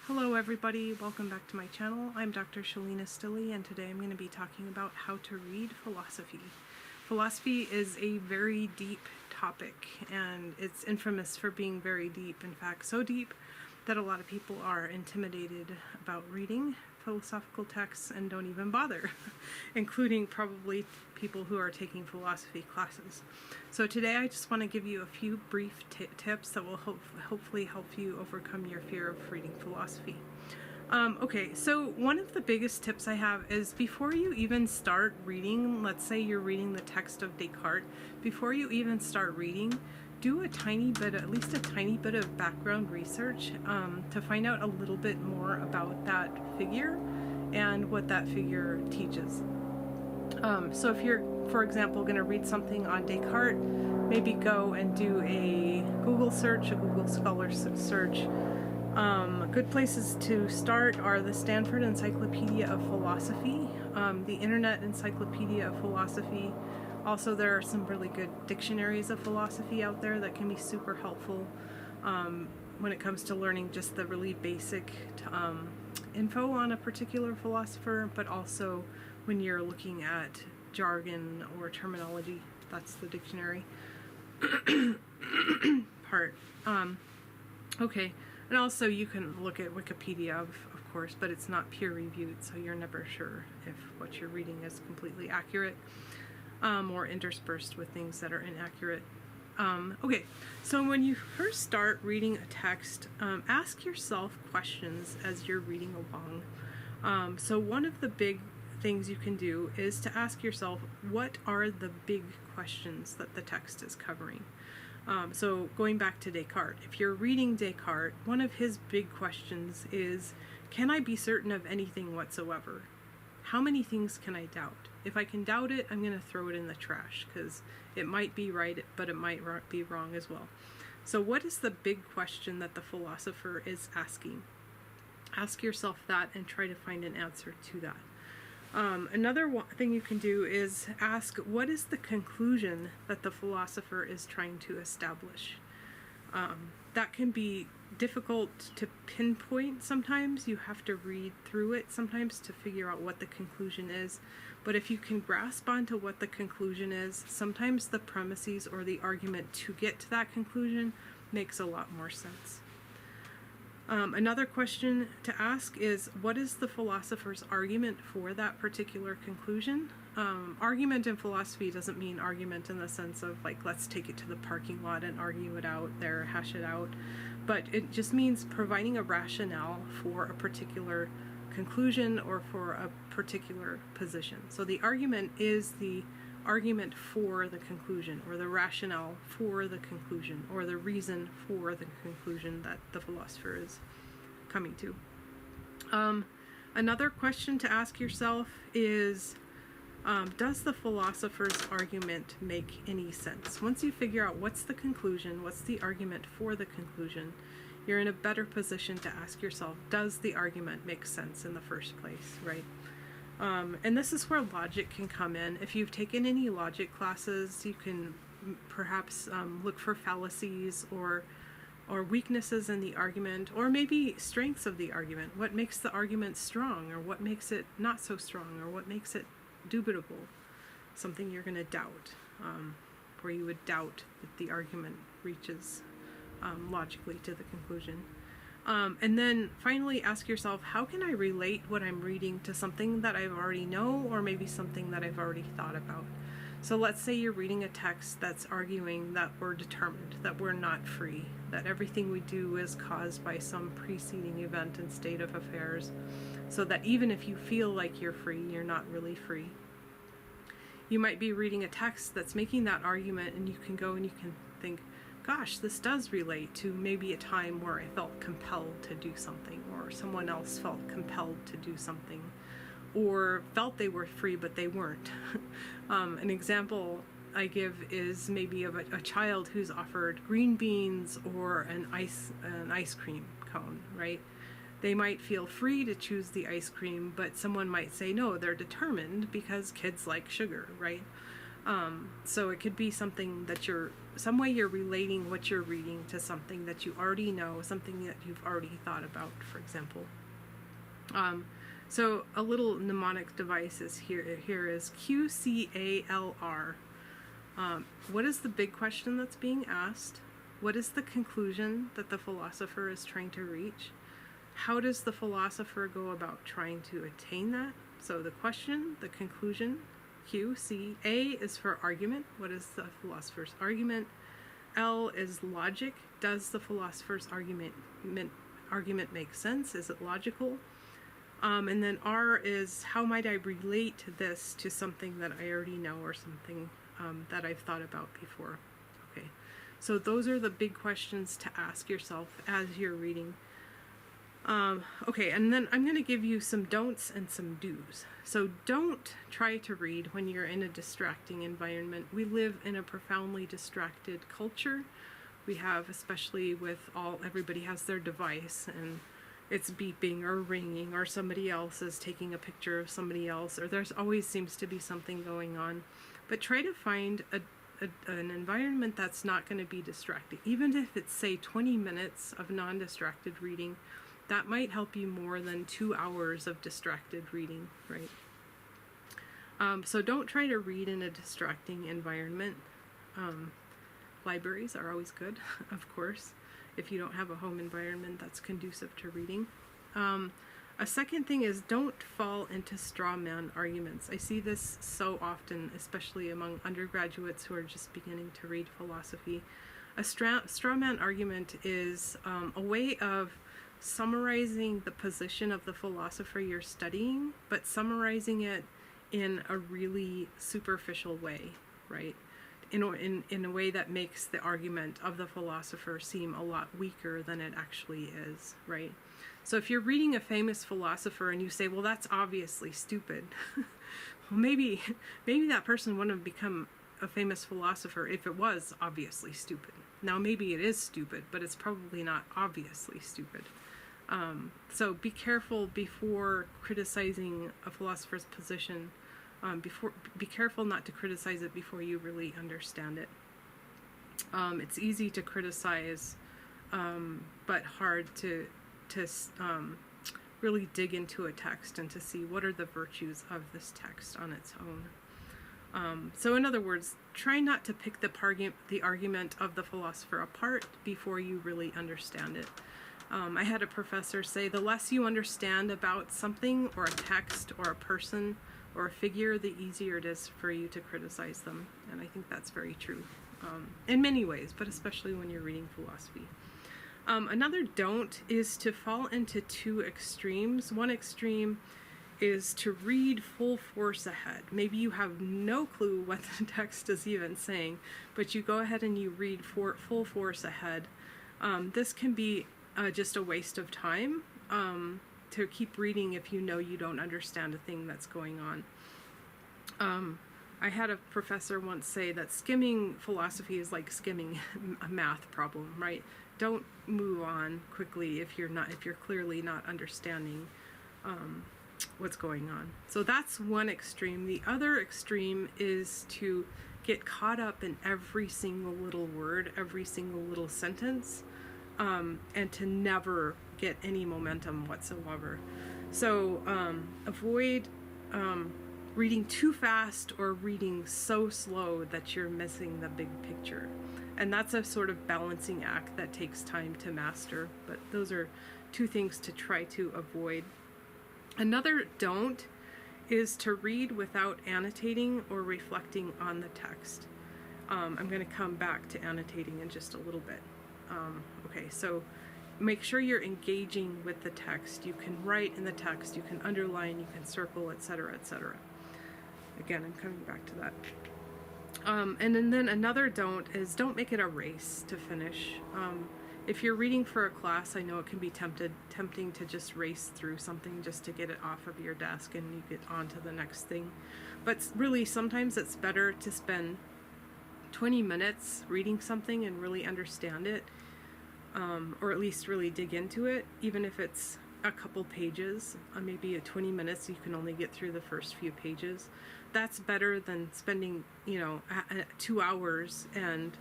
Hello everybody, welcome back to my channel. I'm Dr. Shalina Stilley, and today I'm going to be talking about how to read philosophy. Philosophy is a very deep topic, and it's infamous for being very deep. In fact, so deep that a lot of people are intimidated about reading philosophical texts and don't even bother, including probably people who are taking philosophy classes. So today I just want to give you a few brief tips that will hopefully help you overcome your fear of reading philosophy. Okay, so one of the biggest tips I have is before you even start reading, let's say you're reading the text of Descartes, before you even start reading, do a tiny bit, at least a tiny bit of background research to find out a little bit more about that figure and what that figure teaches. So if you're, for example, going to read something on Descartes, maybe go and do a Google search, a Google Scholar search. Good places to start are the Stanford Encyclopedia of Philosophy, the Internet Encyclopedia of Philosophy. Also, there are some really good dictionaries of philosophy out there that can be super helpful when it comes to learning just the really basic info on a particular philosopher, but also when you're looking at jargon or terminology. That's the dictionary part. Okay, and also you can look at Wikipedia, of course, but it's not peer-reviewed, so you're never sure if what you're reading is completely accurate. Or interspersed with things that are inaccurate. Okay, so when you first start reading a text, ask yourself questions as you're reading along. So one of the big things you can do is to ask yourself, what are the big questions that the text is covering? So going back to Descartes, if you're reading Descartes, one of his big questions is, can I be certain of anything whatsoever? How many things can I doubt? If I can doubt it, I'm going to throw it in the trash because it might be right, but it might be wrong as well. So what is the big question that the philosopher is asking? Ask yourself that and try to find an answer to that. Another thing you can do is ask, what is the conclusion that the philosopher is trying to establish? That can be difficult to pinpoint sometimes. You have to read through it sometimes to figure out what the conclusion is. But if you can grasp onto what the conclusion is, sometimes the premises or the argument to get to that conclusion makes a lot more sense. Another question to ask is, what is the philosopher's argument for that particular conclusion? Argument in philosophy doesn't mean argument in the sense of like, let's take it to the parking lot and argue it out there, hash it out. But it just means providing a rationale for a particular conclusion or for a particular position. So the argument is the argument for the conclusion, or the rationale for the conclusion, or the reason for the conclusion that the philosopher is coming to. Another question to ask yourself is, does the philosopher's argument make any sense? Once you figure out what's the conclusion, what's the argument for the conclusion, you're in a better position to ask yourself, does the argument make sense in the first place, right? And this is where logic can come in. If you've taken any logic classes, you can perhaps look for fallacies or weaknesses in the argument, or maybe strengths of the argument. What makes the argument strong, or what makes it not so strong, or what makes it dubitable, something you're going to doubt, where you would doubt that the argument reaches logically to the conclusion. And then finally ask yourself, how can I relate what I'm reading to something that I already know, or maybe something that I've already thought about? So let's say you're reading a text that's arguing that we're determined, that we're not free, that everything we do is caused by some preceding event and state of affairs, so that even if you feel like you're free, you're not really free. You might be reading a text that's making that argument, and you can go and you can think, gosh, this does relate to maybe a time where I felt compelled to do something, or someone else felt compelled to do something, or felt they were free but they weren't. An example I give is maybe of a child who's offered green beans or an ice cream cone, right? They might feel free to choose the ice cream, but someone might say, no, they're determined because kids like sugar, right? So it could be something that some way you're relating what you're reading to something that you already know, something that you've already thought about, for example. So a little mnemonic device is here is QCALR. What is the big question that's being asked? What is the conclusion that the philosopher is trying to reach? How does the philosopher go about trying to attain that? So the question, the conclusion, Q, C. A is for argument. What is the philosopher's argument? L is logic. Does the philosopher's argument make sense? Is it logical? And then R is, how might I relate this to something that I already know or something that I've thought about before? Okay, so those are the big questions to ask yourself as you're reading. Okay, and then I'm going to give you some don'ts and some do's. So don't try to read when you're in a distracting environment. We live in a profoundly distracted culture. We have, especially with everybody has their device and it's beeping or ringing, or somebody else is taking a picture of somebody else, or there's always seems to be something going on. But try to find an environment that's not going to be distracting. Even if it's, say, 20 minutes of non-distracted reading, that might help you more than 2 hours of distracted reading, right? So don't try to read in a distracting environment. Libraries are always good, of course, if you don't have a home environment that's conducive to reading. A second thing is don't fall into straw man arguments. I see this so often, especially among undergraduates who are just beginning to read philosophy. A straw man argument is a way of summarizing the position of the philosopher you're studying, but summarizing it in a really superficial way, right? In a way that makes the argument of the philosopher seem a lot weaker than it actually is, right? So if you're reading a famous philosopher and you say, well, that's obviously stupid, well, maybe that person wouldn't have become a famous philosopher if it was obviously stupid. Now, maybe it is stupid, but it's probably not obviously stupid. So be careful before criticizing a philosopher's position. Be careful not to criticize it before you really understand it. It's easy to criticize, but hard to really dig into a text and to see what are the virtues of this text on its own. So in other words, try not to pick the argument of the philosopher apart before you really understand it. I had a professor say, the less you understand about something or a text or a person or a figure, the easier it is for you to criticize them. And I think that's very true in many ways, but especially when you're reading philosophy. Another don't is to fall into two extremes. One extreme is to read full force ahead. Maybe you have no clue what the text is even saying, but you go ahead and you read full force ahead. This can be just a waste of time to keep reading if you know you don't understand a thing that's going on. I had a professor once say that skimming philosophy is like skimming a math problem, right? Don't move on quickly if you're clearly not understanding what's going on. So that's one extreme. The other extreme is to get caught up in every single little word, every single little sentence, and to never get any momentum whatsoever. So avoid reading too fast or reading so slow that you're missing the big picture. And that's a sort of balancing act that takes time to master. But those are two things to try to avoid. Another don't is to read without annotating or reflecting on the text. I'm going to come back to annotating in just a little bit. Okay, so make sure you're engaging with the text. You can write in the text, you can underline, you can circle, etc., etc. Again, I'm coming back to that. And then another don't is don't make it a race to finish. If you're reading for a class, I know it can be tempting to just race through something just to get it off of your desk and you get on to the next thing. But really, sometimes it's better to spend 20 minutes reading something and really understand it, or at least really dig into it, even if it's a couple pages, maybe 20 minutes, you can only get through the first few pages. That's better than spending, 2 hours and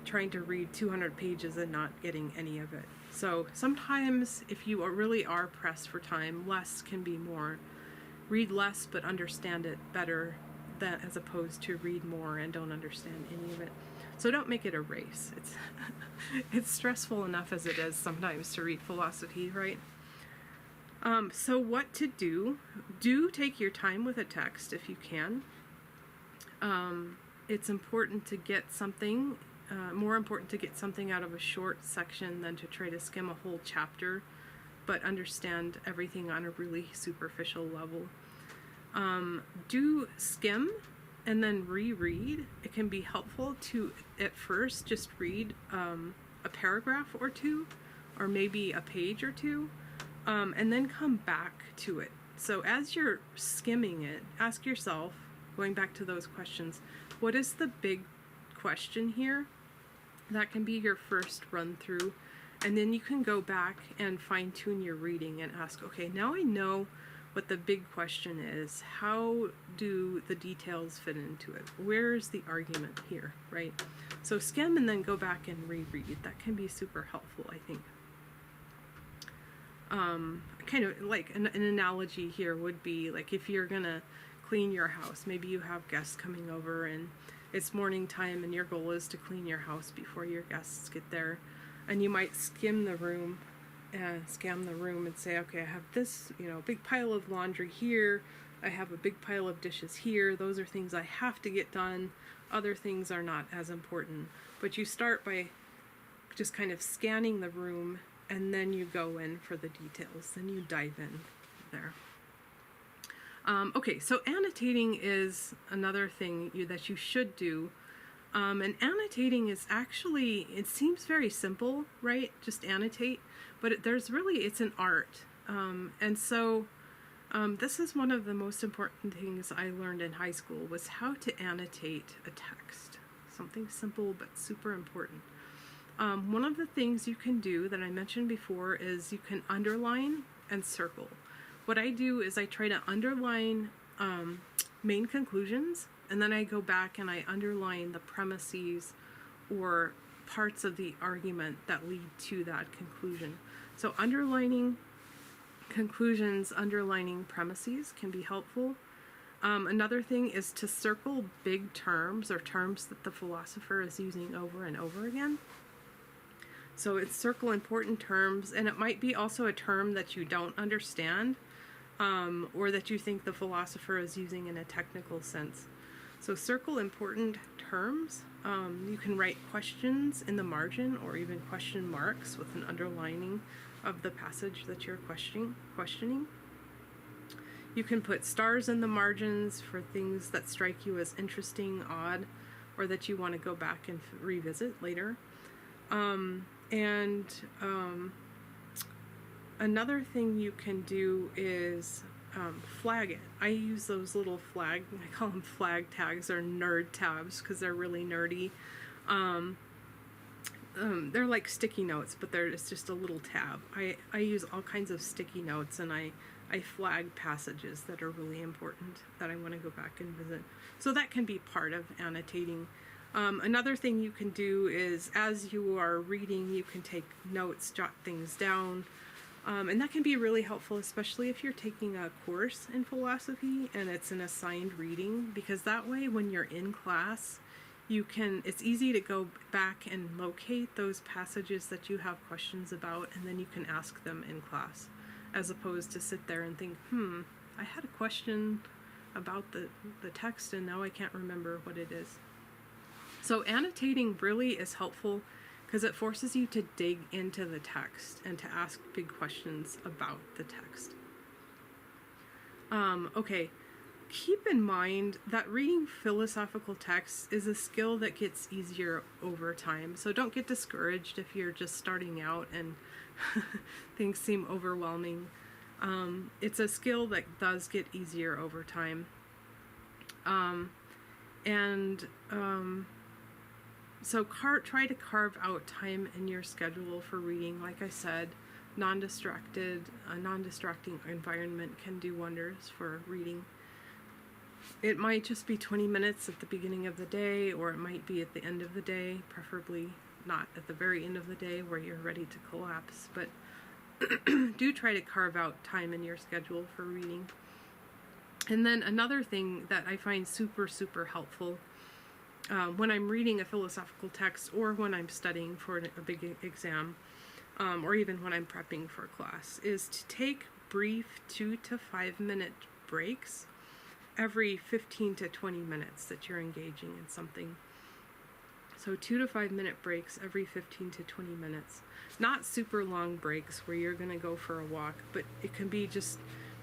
trying to read 200 pages and not getting any of it. So sometimes if you really are pressed for time, less can be more. Read less but understand it better, than, as opposed to read more and don't understand any of it. So don't make it a race. It's it's stressful enough as it is sometimes to read philosophy, right? So what to do? Do take your time with a text if you can. It's important to get something, more important to get something out of a short section than to try to skim a whole chapter, but understand everything on a really superficial level. Do skim and then reread. It can be helpful to, at first, just read a paragraph or two, or maybe a page or two, and then come back to it. So as you're skimming it, ask yourself, going back to those questions, what is the big question here? That can be your first run through, and then you can go back and fine tune your reading and ask, okay, now I know what the big question is. How do the details fit into it? Where's the argument here, right? So skim and then go back and reread. That can be super helpful, I think. Kind of like an analogy here would be like if you're gonna clean your house. Maybe you have guests coming over and it's morning time and your goal is to clean your house before your guests get there. And you might skim the room and scan the room and say, okay, I have this, big pile of laundry here. I have a big pile of dishes here. Those are things I have to get done. Other things are not as important. But you start by just kind of scanning the room, and then you go in for the details. Then you dive in there. Okay, so annotating is another thing that you should do. And annotating is actually, it seems very simple, right? Just annotate. But it's an art. And so this is one of the most important things I learned in high school, was how to annotate a text. Something simple but super important. One of the things you can do that I mentioned before is you can underline and circle. What I do is I try to underline main conclusions, and then I go back and I underline the premises or parts of the argument that lead to that conclusion. So underlining conclusions, underlining premises can be helpful. Another thing is to circle big terms or terms that the philosopher is using over and over again. So it's circle important terms, and it might be also a term that you don't understand, or that you think the philosopher is using in a technical sense. So circle important terms. You can write questions in the margin or even question marks with an underlining of the passage that you're questioning. You can put stars in the margins for things that strike you as interesting, odd, or that you want to go back and revisit later. Another thing you can do is flag it. I use those little I call them flag tags or nerd tabs because they're really nerdy. They're like sticky notes, but it's just a little tab. I use all kinds of sticky notes, and I flag passages that are really important that I want to go back and visit. So that can be part of annotating. Another thing you can do is, as you are reading, you can take notes, jot things down. And that can be really helpful, especially if you're taking a course in philosophy and it's an assigned reading, because that way when you're in class, it's easy to go back and locate those passages that you have questions about, and then you can ask them in class, as opposed to sit there and think, I had a question about the text and now I can't remember what it is. So annotating really is helpful because it forces you to dig into the text and to ask big questions about the text. Okay, keep in mind that reading philosophical texts is a skill that gets easier over time. So don't get discouraged if you're just starting out and things seem overwhelming. It's a skill that does get easier over time. So try to carve out time in your schedule for reading. Like I said, a non-distracting environment can do wonders for reading. It might just be 20 minutes at the beginning of the day, or it might be at the end of the day, preferably not at the very end of the day where you're ready to collapse, but do try to carve out time in your schedule for reading. And then another thing that I find super, super helpful when I'm reading a philosophical text, or when I'm studying for a big exam, or even when I'm prepping for class, is to take brief 2 to 5 minute breaks every 15 to 20 minutes that you're engaging in something. So 2 to 5 minute breaks every 15 to 20 minutes. Not super long breaks where you're going to go for a walk, but it can be just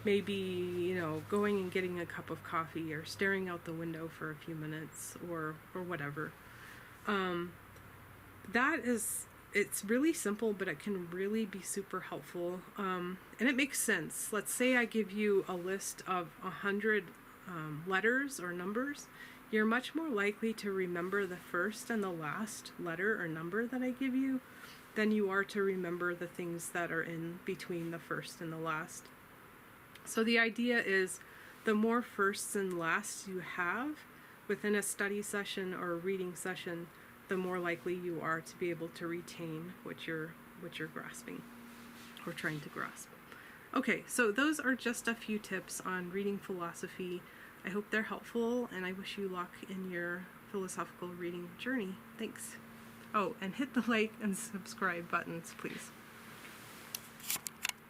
maybe, going and getting a cup of coffee, or staring out the window for a few minutes, or whatever. It's really simple, but it can really be super helpful. And it makes sense. Let's say I give you a list of 100 letters or numbers. You're much more likely to remember the first and the last letter or number that I give you than you are to remember the things that are in between the first and the last. So the idea is, the more firsts and lasts you have within a study session or a reading session, the more likely you are to be able to retain what you're grasping or trying to grasp. Okay, so those are just a few tips on reading philosophy. I hope they're helpful, and I wish you luck in your philosophical reading journey. Thanks. Oh, and hit the like and subscribe buttons, please.